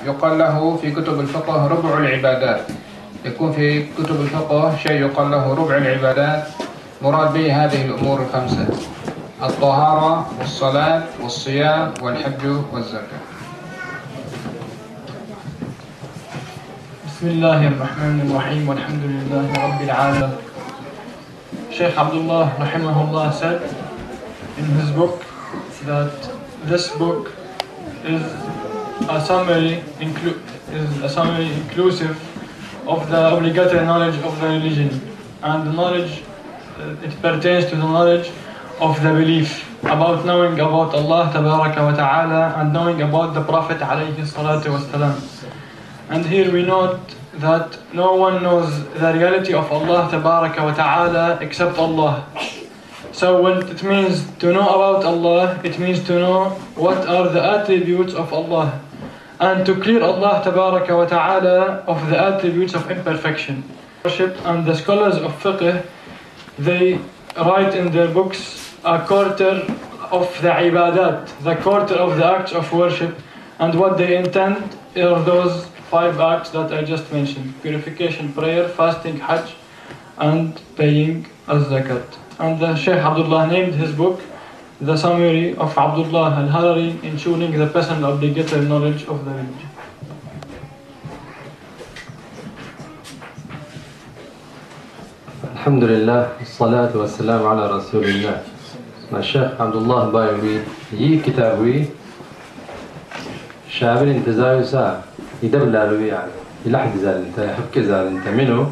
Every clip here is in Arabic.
يقال له في كتب الفقه ربع العبادات. يكون في كتب الفقه شيء يقال له ربع العبادات، مراد به هذه الأمور الخمسة: الطهارة والصلاة والصيام والحج والزكاة. بسم الله الرحمن الرحيم والحمد لله رب العالمين. Sheikh Abdullah rahimahullah said in his book that this book is a summary inclusive of the obligatory knowledge of the religion, and the knowledge it pertains to the knowledge of the belief about knowing about Allah tabaraka wa ta'ala and knowing about the Prophet alayhi salatu wasalam. And here we note that no one knows the reality of Allah tabaraka wa ta'ala except Allah. So when it means to know about Allah, it means to know what are the attributes of Allah and to clear Allah tabaraka wa ta'ala of the attributes of imperfection. And the scholars of fiqh, they write in their books a quarter of the ibadat, the quarter of the acts of worship, and what they intend are those 5 acts that I just mentioned: purification, prayer, fasting, hajj, and paying az-zakat. And the Sheikh Abdullah named his book The Summary of Abdullah al-Harari, ensuring the personal obligatory knowledge of the religion. Alhamdulillah, salatu wassalam ala rasulillah. Masha Allahu بايوي يي كتابي شامل انتزاع ساعة يدبلالوي يعني يلحق زال انت يحكي زال انت منه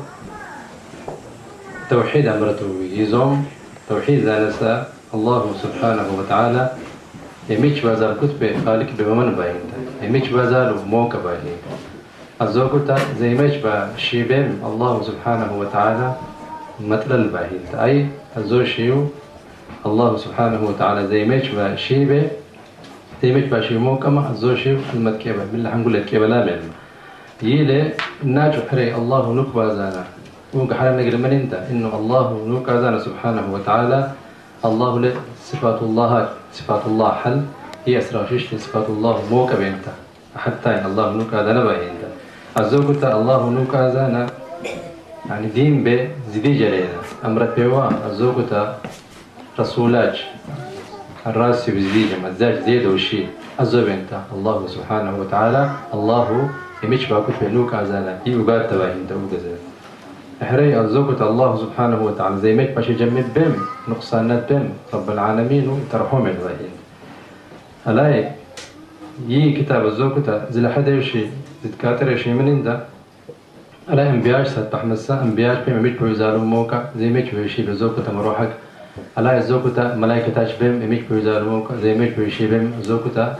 توحيد أمرته يزوم توحيد زالسا الله سبحانه وتعالى يميش بازار كتبه خالق بمن باين يميش بازار موكا باين الزوجة زي ميش بشيبهم الله سبحانه وتعالى مثل الباهين أي الزوجيو الله سبحانه وتعالى زي ميش بشيبه زي ميش بشيبه موكما الزوجيو المتكبة بالله هنقول لك كيف لا من يلي ناجو حري الله نكبا زانا ونك حرام نقول من انت انه الله نكبا زانا سبحانه وتعالى الله له صفات الله حل هي اسرع شيء صفات الله موكبة انت حتى ان الله نكبا زانا باهي انت الزوجة الله نكبا زانا يعني دين به زدي جرينا أمرت بيوا الزوجة رسولاج الراسي بزديجة مزاج زيد وشي الزوجة الله سبحانه وتعالى الله يمشي باكت بينوك عزانا يوجد تباين توجد إحري الزوجة الله سبحانه وتعالى زي ميت ماشي جمد بهم نقصانات بهم رب العالمين وترحم الواهين هلاي يي كتاب الزوجة زي لحد يشي زدكاتر يشي من عنده ألا إنبياج ستحمسا إنبياج بهم ميت بيزالو موكا زي ميت بيشي بزوجة مروحك ألا الزوجة ملاك تاج بهم ميت بيزالو موكا زي ميت بيشي بهم زوجة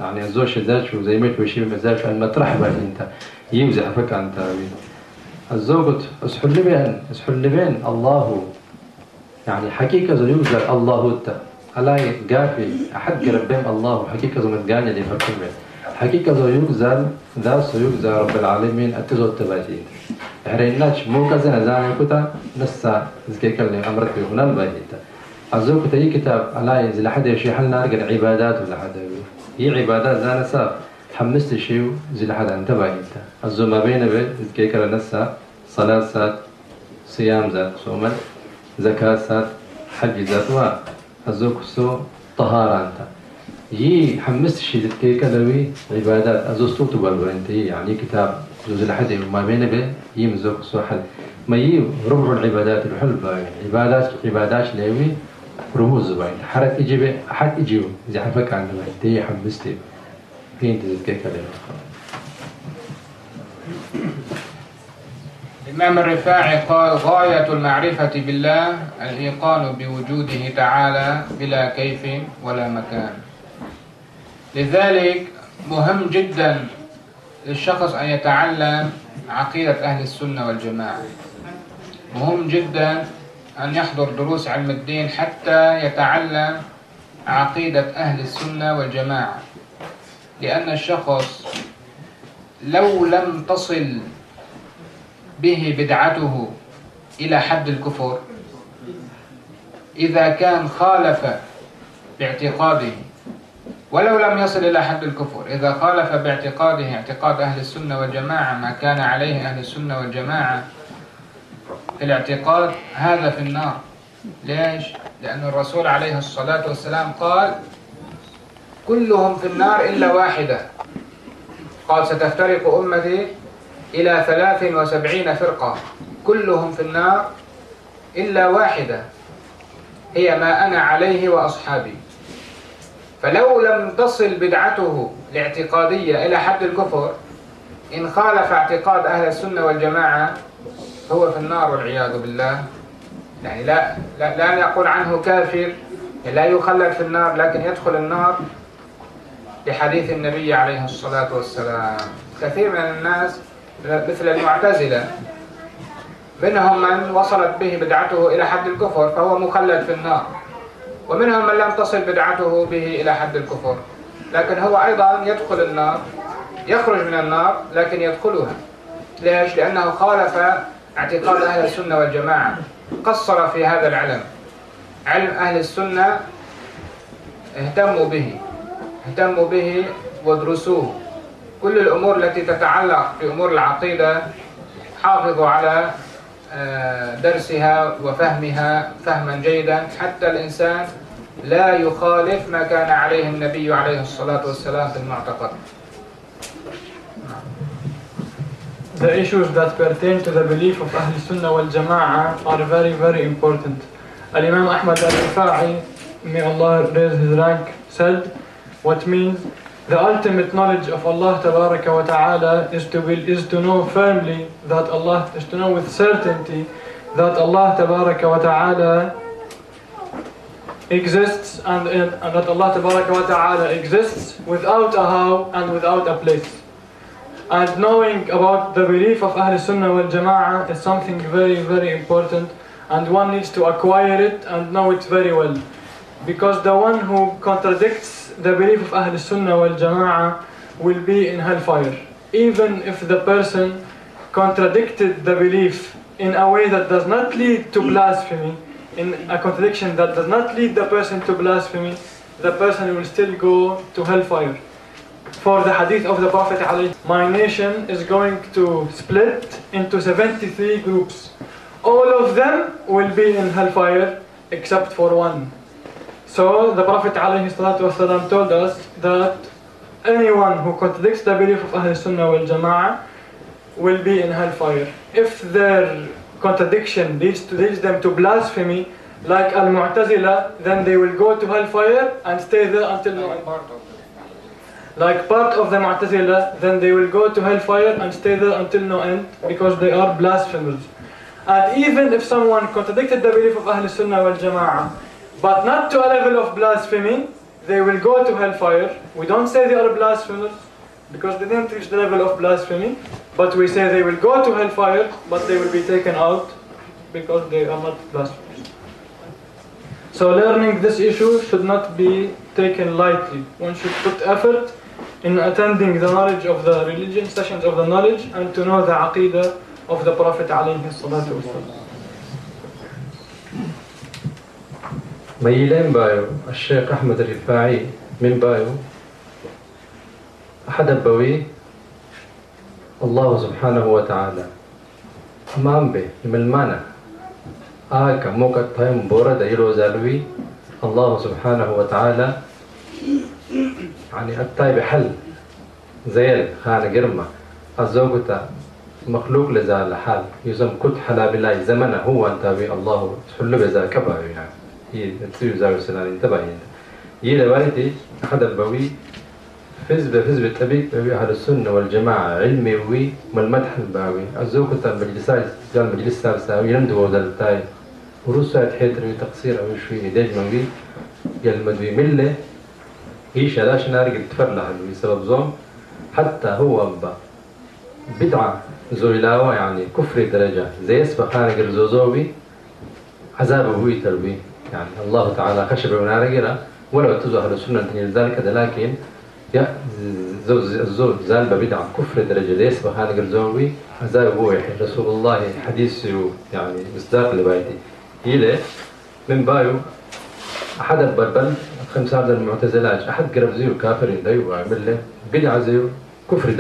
يعني الزوج ذات شو زي ميت بيشي بهم ذات المطرح بقى أنت يوزع فك أنت الزوجة اسحل بين الله يعني حقيقة زي يوزع الله تا ألا قافي أحد قرب بهم الله حقيقة زي متجاني اللي فرقهم حقيقة زي يوزع ذا سيوزع رب العالمين أتزود تباتين إحريناش مو كذا نزاني كتا نسا زكيك اللي أمرت بهنا الباهيتا الزوجة تي كتاب ألا إذا لحد يشي حل نارجع عبادات ولا حدا هي عبادات زانا سا حمست شيء زي لحد أنت باهيتا الزوما بين زكيك نسا صلاة سات صيام ذات صوم زكاة سات حج ذات وا الزوج سو طهارة أنت يي حمست شيء زكيك لوي عبادات أزوستو تبالو أنت يعني كتاب زوج لحد ما بين يم زوج سو حل ما يي ربع العبادات الحل عبادات لوي رموز باين حرك إجيبه أحد إجيبه إذا حفك عنه تي حمستي فين تزكيك لوي. الإمام الرفاعي قال: غاية المعرفة بالله الإيقان بوجوده تعالى بلا كيف ولا مكان. لذلك مهم جدا للشخص أن يتعلم عقيدة أهل السنة والجماعة. مهم جدا أن يحضر دروس علم الدين حتى يتعلم عقيدة أهل السنة والجماعة، لأن الشخص لو لم تصل به بدعته إلى حد الكفر، إذا كان خالف باعتقاده ولو لم يصل إلى حد الكفر إذا خالف باعتقاده اعتقاد أهل السنة والجماعة ما كان عليه أهل السنة والجماعة في الاعتقاد، هذا في النار. ليش؟ لأن الرسول عليه الصلاة والسلام قال كلهم في النار إلا واحدة. قال ستفترق أمتي إلى 73 فرقة كلهم في النار إلا واحدة هي ما أنا عليه وأصحابي. فلو لم تصل بدعته الاعتقادية إلى حد الكفر، إن خالف اعتقاد أهل السنة والجماعة هو في النار والعياذ بالله. يعني لا نقول عنه كافر، لا يخلد في النار، لكن يدخل النار لحديث النبي عليه الصلاة والسلام. كثير من الناس مثل المعتزلة منهم من وصلت به بدعته إلى حد الكفر فهو مخلد في النار، ومنهم من لم تصل بدعته به إلى حد الكفر لكن هو أيضا يدخل النار، يخرج من النار لكن يدخلها. ليش؟ لأنه خالف اعتقاد أهل السنة والجماعة، قصر في هذا العلم. علم أهل السنة اهتموا به ودرسوه. كل الأمور التي تتعلق بأمور العقيدة حافظوا على درسها وفهمها فهما جيدا حتى الإنسان لا يخالف ما كان عليه النبي عليه الصلاة والسلام في المعتقد. The issues that pertain to the belief of Ahl Sunnah wal Jama'ah are very, very important. Al-Imam Ahmad al-Rifa'i, may Allah raise his rank, said, what means the ultimate knowledge of Allah Tabaraka wa Ta'ala is to know firmly that Allah, is to know with certainty that Allah Tabaraka wa Ta'ala exists and that Allah Tabaraka wa Ta'ala exists without a how and without a place. And knowing about the belief of Ahl Sunnah wal Jama'ah is something very, very important, and one needs to acquire it and know it very well. Because the one who contradicts the belief of Ahl Sunnah wal Jama'ah will be in hellfire. Even if the person contradicted the belief in a way that does not lead to blasphemy, in a contradiction that does not lead the person to blasphemy, the person will still go to hellfire. For the hadith of the Prophet ﷺ, my nation is going to split into 73 groups. All of them will be in hellfire except for one. So the Prophet ﷺ told us that anyone who contradicts the belief of Ahl Sunnah wal Jama'ah will be in hellfire. If their contradiction leads them to blasphemy, like Al-Mu'tazila, then they will go to hellfire and stay there until no end. Like part of the Mu'tazila, then they will go to hellfire and stay there until no end because they are blasphemers. And even if someone contradicted the belief of Ahl Sunnah wal Jama'ah, but not to a level of blasphemy, they will go to hellfire. We don't say they are blasphemers because they didn't reach the level of blasphemy, but we say they will go to hellfire, but they will be taken out because they are not blasphemers. So learning this issue should not be taken lightly. One should put effort in attending the knowledge of the religion, sessions of the knowledge, and to know the aqidah of the Prophet alayhi salatu wasalam. ميلين بايو الشيخ أحمد الرفاعي من بايو أحد البوي الله سبحانه وتعالى أمام به من المعنى آكا موقع تايم بورد إلو زالوي الله سبحانه وتعالى يعني أكتاي بحل زيل خان قرمة الزوجة مخلوق لزال حال يزم كت حلا بالله زمنه هو أنتبه الله تحل بزا كبا يعني هي تسيو زاوي سنان انتبه يلا والدي أحد البوي فز بالتبيك بوي أهل السنة والجماعة علمي وي والمدح الباوي الزوجة المجلسات جال مجلس سارساوي يندو ذلتاي ورسات حيتر تقصير أو شوي ديج منوي قال مدوي ملة إيش علاش نارجع تفرلح بسبب زوم حتى هو بدعة زويلاوة يعني كفر درجة زي اسبق خارج الزوزوبي عذابه هو تربي يعني الله تعالى خشب ونارجرة ولو تزوه السنة ذلك لكن يا الزوج زال بدعة كفر درجة زي اسبق خارج الزوزوبي عذابه هو رسول الله حديث يعني مصداق لبايتي إلى من بايو أحد البربل خمسة عبد المعتزلة أحد قرب زيو كافر دايو وعمل له بدعة زيو كفر